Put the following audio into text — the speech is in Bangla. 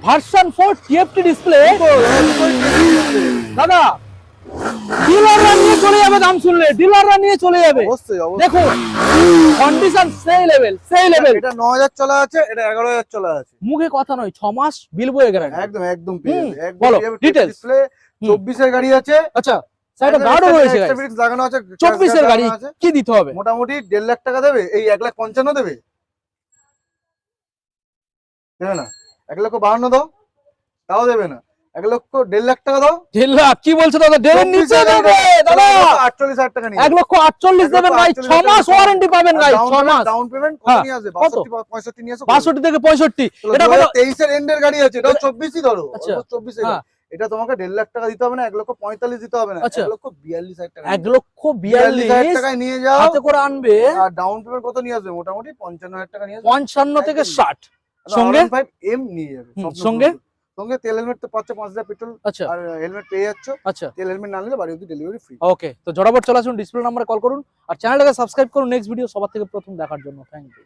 ভার্সন 4 টিএফটি ডিসপ্লে দাদা, ডিলাররা নিয়ে চলে যাবে, দাম শুনলে ডিলাররা নিয়ে চলে যাবে। অবশ্যই অবশ্যই। দেখুন কন্ডিশন সেই লেভেল। এটা 9000 চলা আছে, এটা 11000 চলা আছে। মুখে কথা নয়, 6 মাস বিল বয়ে গ্যারান্টি। একদম একদম পেয়ে যাবে, একদম বলো, পেয়ে যাবে। details। ডিসপ্লে 24 এর গাড়ি আছে। আচ্ছা, সাইডে গার্ডও রয়েছে গাইস। এক্সট্রা লাগানো আছে। 24 এর গাড়ি কি দিতে হবে? মোটামুটি 1.5 লাখ টাকা দেবে, এই 1,55,000 দেবে। দেবে না? 1,52,000 দাও, তাও দেবে না। 1,00,000 লাখ টাকা দাও। 1.5 লাখ কি বলছো দাদা? দেবেন নিচে দেবে দাদা। 48,000 টাকা নিয়ে 1,48,000 দেবেন ভাই, 6 মাস ওয়ারেন্টি পাবেন ভাই, 6 মাস। ডাউন পেমেন্ট কত হ্যাঁ, নিয়ে আসবে? কত? 65 নিয়ে আসো। 62 থেকে 65। এটা 23 এর এন্ডের গাড়ি আছে, এটাও 24ই ধরো। আচ্ছা, 24 এর। হ্যাঁ। এটা তোমাকে 1.5 লাখ টাকা দিতে হবে না, 1,45,000 দিতে হবে না, আচ্ছা। 1,42,000 টাকা। 1,42,000 টাকায় নিয়ে যাও। হাতে করে আনবে। আর ডাউন পেমেন্ট কত নিয়ে আসবে? মোটামুটি 55,000 টাকা নিয়ে আসবে। 55 থেকে একদম। 60 সঙ্গে 5 এম নিয়ে যাবে। সঙ্গে সঙ্গে তেল হেলমেট তো পাচ্ছ, 5,000 পেট্রোল আচ্ছা আর হেলমেট পেয়ে যাচ্ছ। আচ্ছা তেল হেলমেট না নিলে বাড়ি অবধি ডেলিভারি ফ্রি। ওকে, তো জড়াবট চলে আসুন, ডিসপ্লে নাম্বারে কল করুন আর চ্যানেলটাকে সাবস্ক্রাইব করুন নেক্সট ভিডিও সবার থেকে প্রথম দেখার জন্য। Thank you.